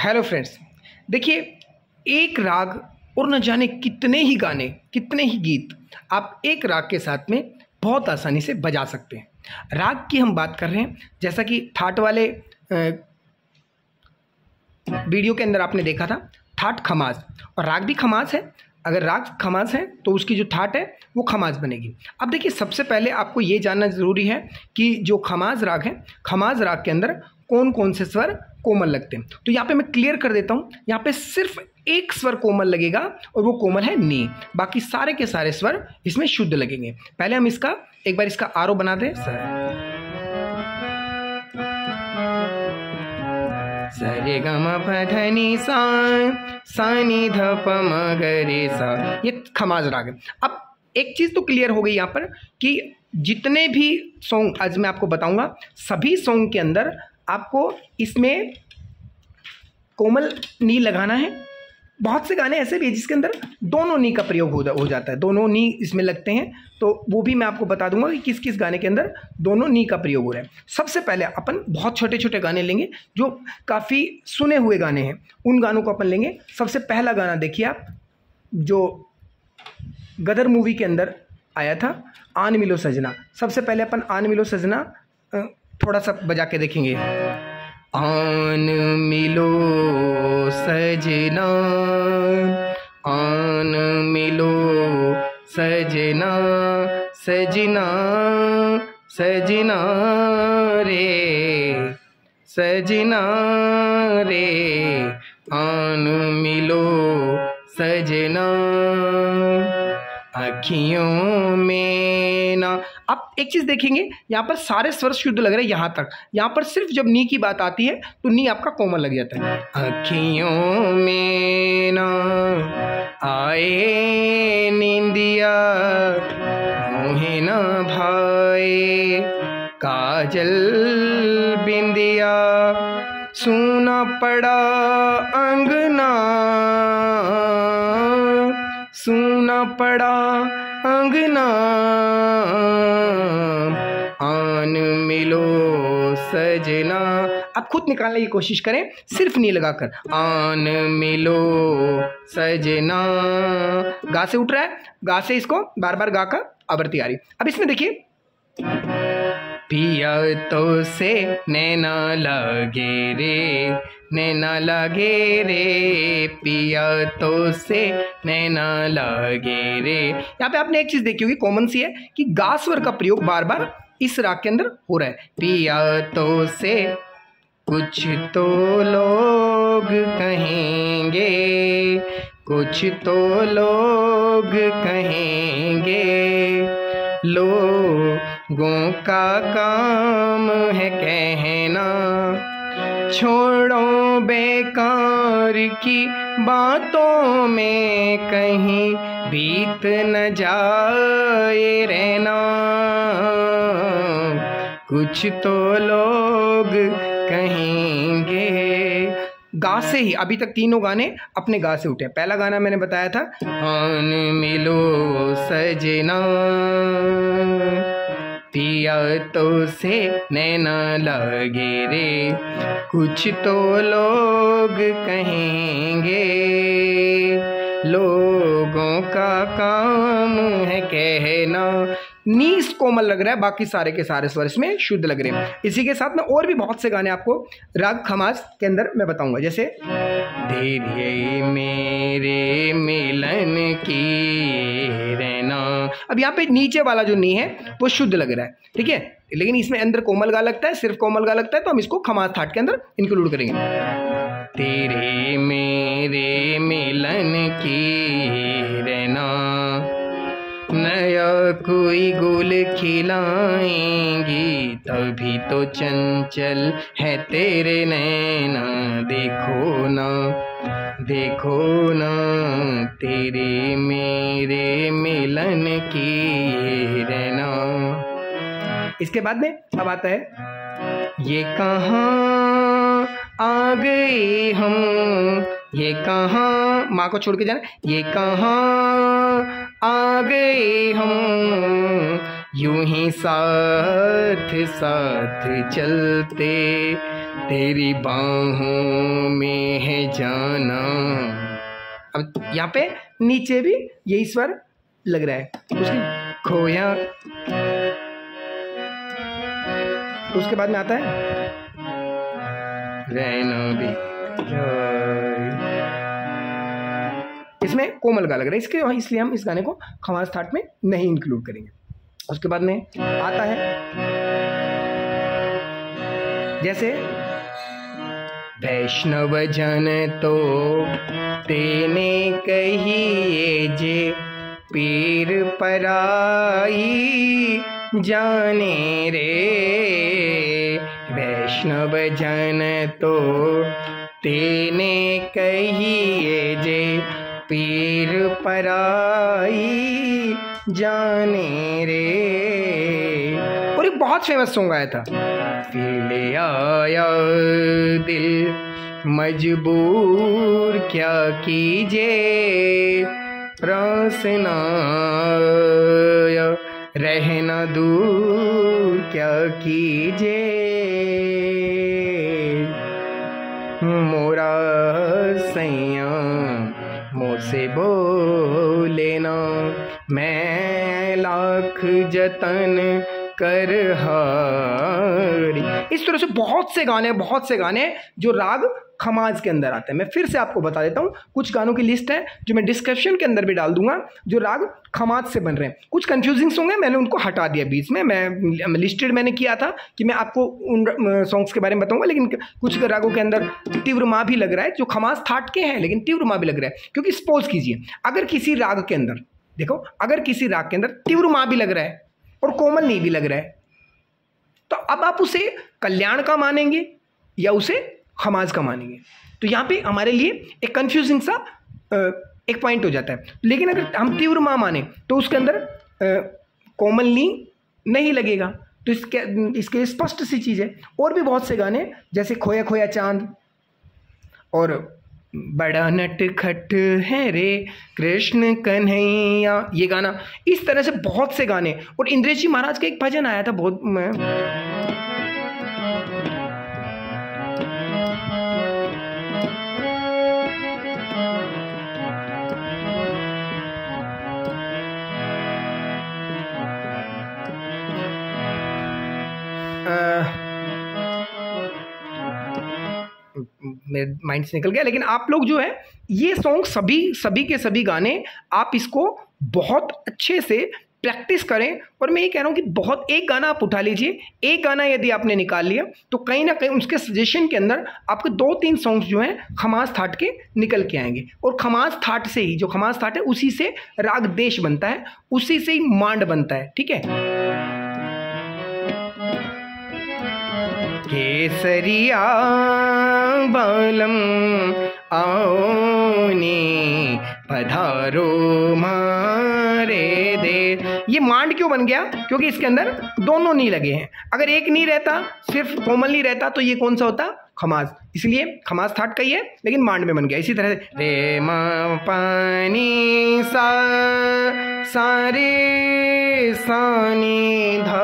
Hello friends, देखिए एक राग और न जाने कितने ही गाने, कितने ही गीत आप एक राग के साथ में बहुत आसानी से बजा सकते हैं। राग की हम बात कर रहे हैं, जैसा कि ठाट वाले वीडियो के अंदर आपने देखा था, ठाट खमाज, और राग भी खमाज है। अगर राग खमाज है तो उसकी जो ठाट है वो खमाज बनेगी। अब देखिए, सबसे पहले आपको ये जानना ज़रूरी है कि जो खमाज राग है, खमाज राग के अंदर कौन कौन से स्वर कोमल लगते हैं। तो यहाँ पे मैं क्लियर कर देता हूँ, यहाँ पे सिर्फ एक स्वर कोमल लगेगा और वो कोमल है नी। बाकी सारे के सारे स्वर इसमें शुद्ध लगेंगे। पहले हम इसका एक बार इसका आरोह बना दें। सा रे ग म प ध नि सा नि ध प म ग रे सा, ये खमाज राग है। अब एक चीज़ तो क्लियर हो गई यहाँ पर कि जितने भी सॉन्ग आज मैं आपको बताऊंगा, सभी सॉन्ग के अंदर आपको इसमें कोमल नी लगाना है। बहुत से गाने ऐसे भी हैं जिसके अंदर दोनों नी का प्रयोग हो जाता है, दोनों नी इसमें लगते हैं। तो वो भी मैं आपको बता दूंगा कि किस किस गाने के अंदर दोनों नी का प्रयोग हो रहा है। सबसे पहले अपन बहुत छोटे छोटे गाने लेंगे जो काफ़ी सुने हुए गाने हैं, उन गानों को अपन लेंगे। सबसे पहला गाना देखिए आप, जो गदर मूवी के अंदर आया था, आन मिलो सजना। सबसे पहले अपन आन मिलो सजना थोड़ा सा बजा के देखेंगे। आन मिलो सजना, आन मिलो सजना, सजना सजना रे, सजना रे, आन मिलो सजना अखियों में ना। अब एक चीज़ देखेंगे, यहाँ पर सारे स्वर शुद्ध लग रहे हैं यहाँ तक। यहाँ पर सिर्फ जब नी की बात आती है तो नी आपका कोमल लग जाता है। अखियों में ना आए निंदिया, मोहे ना भाए काजल बिंदिया, सूना पड़ा अंगना, सूना पड़ा अंगना, आन मिलो सजना। आप खुद निकालने की कोशिश करें, सिर्फ नी लगाकर, आन मिलो सजना। गा से उठ रहा है, गा से इसको बार बार गा कर आवृत्ति आ रही। अब इसमें देखिए, पिया तो से नैना लगे रे, नैना लगे रे, पिया तो से नैना लगे रे। यहाँ पे आपने एक चीज देखी होगी, कॉमन सी है कि गा स्वर का प्रयोग बार बार इस राग के अंदर हो रहा है। पिया तो से कुछ तो लोग कहेंगे, कुछ तो लोग कहेंगे, लोगों का काम है कहना, छोड़ो बेकार की बातों में कहीं बीत न जाए रहना, कुछ तो लोग कहेंगे। गा से ही अभी तक तीनों गाने अपने गा से उठे। पहला गाना मैंने बताया था, आन मिलो सजना, पिया तो से नैना लगे रे, कुछ तो लोग कहेंगे, लोगों का काम है कहना। नीस कोमल लग रहा है, बाकी सारे के सारे स्वर इसमें शुद्ध लग रहे हैं। इसी के साथ में और भी बहुत से गाने आपको राग खमाज के अंदर मैं बताऊंगा, जैसे धीरे मेरे मिलन की रहना। अब यहाँ पे नीचे वाला जो नी है वो शुद्ध लग रहा है, ठीक है, लेकिन इसमें अंदर कोमल गा लगता है, सिर्फ कोमल गा लगता है, तो हम इसको खमाज ठाट के अंदर इंक्लूड करेंगे। तेरे मेरे मिलन की रहना, नया कोई गुल खिलाएंगी, तभी तो चंचल है तेरे नैना, देखो ना, देखो ना, तेरे मेरे मिलन की रहना। इसके बाद में अब आता है, ये कहाँ आ गए हम, ये कहाँ, माँ को छोड़ के जाना, ये कहाँ आ गए हम, यूं ही साथ साथ चलते, तेरी बाहों में है अब यहाँ पे नीचे भी यही स्वर लग रहा है। उसके खोया, उसके बाद में आता है रहना भी, इसमें कोमल गा लग रहा है इसके, इसलिए हम इस गाने को खमाज थाट में नहीं इंक्लूड करेंगे। उसके बाद में आता है जैसे वैष्णव जन तो तेने कहिए जे पीर पराई जाने रे, वैष्णव जन तो तेने कहिए जे पीर पराई जाने रे। और एक बहुत फेमस सॉन्ग आया था, फिर ले आया दिल मजबूर क्या कीजिए, रासना रहना दूर क्या कीजिए, मोरा सैया मुझसे बोले ना, मैं लाख जतन कर हारी। इस तरह से बहुत से गाने जो राग खमाज के अंदर आते हैं। मैं फिर से आपको बता देता हूँ, कुछ गानों की लिस्ट है जो मैं डिस्क्रिप्शन के अंदर भी डाल दूंगा जो राग खमाज से बन रहे हैं। कुछ कंफ्यूजिंग सॉन्ग है, मैंने उनको हटा दिया बीच में, मैं लिस्टेड मैंने किया था कि मैं आपको उन सॉन्ग्स के बारे में बताऊंगा, लेकिन कुछ रागों के अंदर तीव्र माँ भी लग रहा है जो खमाज थाट के हैं, लेकिन तीव्र माँ भी लग रहा है। क्योंकि सपोज कीजिए अगर किसी राग के अंदर, देखो अगर किसी राग के अंदर तीव्र माँ भी लग रहा है और कोमल नी भी लग रहा है, तो अब आप उसे कल्याण का मानेंगे या उसे खमाज का मानेंगे। तो यहाँ पे हमारे लिए एक कंफ्यूजिंग सा एक पॉइंट हो जाता है। लेकिन अगर हम तीव्र माँ माने तो उसके अंदर कोमल नी नहीं लगेगा, तो इसके स्पष्ट सी चीज़ है। और भी बहुत से गाने जैसे खोया खोया चांद और बड़ा नटखट है रे कृष्ण कन्हैया, ये गाना, इस तरह से बहुत से गाने। और इंद्रेश जी महाराज का एक भजन आया था बहुत मेरे माइंड से निकल गया, लेकिन आप लोग जो है ये सॉन्ग सभी के सभी गाने आप इसको बहुत अच्छे से प्रैक्टिस करें। और मैं ये कह रहा हूँ कि बहुत, एक गाना आप उठा लीजिए, एक गाना यदि आपने निकाल लिया तो कहीं ना कहीं उसके सजेशन के अंदर आपके 2-3 सॉन्ग्स जो हैं खमाज थाट के निकल के आएंगे। और खमाज थाट से ही, जो खमाज थाट है उसी से राग देश बनता है, उसी से ही मांड बनता है। ठीक है, केसरिया बालम आओ ने पधारो मारे दे। ये मांड क्यों बन गया? क्योंकि इसके अंदर दोनों नी लगे हैं। अगर एक नी रहता, सिर्फ कोमल नी रहता, तो ये कौन सा होता? खमाज। इसलिए खमाज थाट का ही है, लेकिन मांड में बन गया। इसी तरह से रे मा पानी सा सारे सानी धा,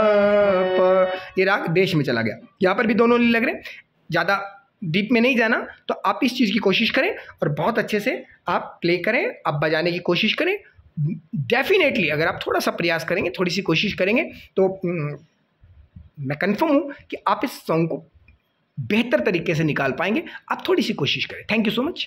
ये राग देश में चला गया। यहाँ पर भी दोनों नी लग रहे हैं। ज़्यादा डीप में नहीं जाना, तो आप इस चीज़ की कोशिश करें और बहुत अच्छे से आप प्ले करें, आप बजाने की कोशिश करें। डेफिनेटली अगर आप थोड़ा सा प्रयास करेंगे, थोड़ी सी कोशिश करेंगे, तो मैं कंफर्म हूँ कि आप इस सॉन्ग को बेहतर तरीके से निकाल पाएंगे। आप थोड़ी सी कोशिश करें। Thank you so much.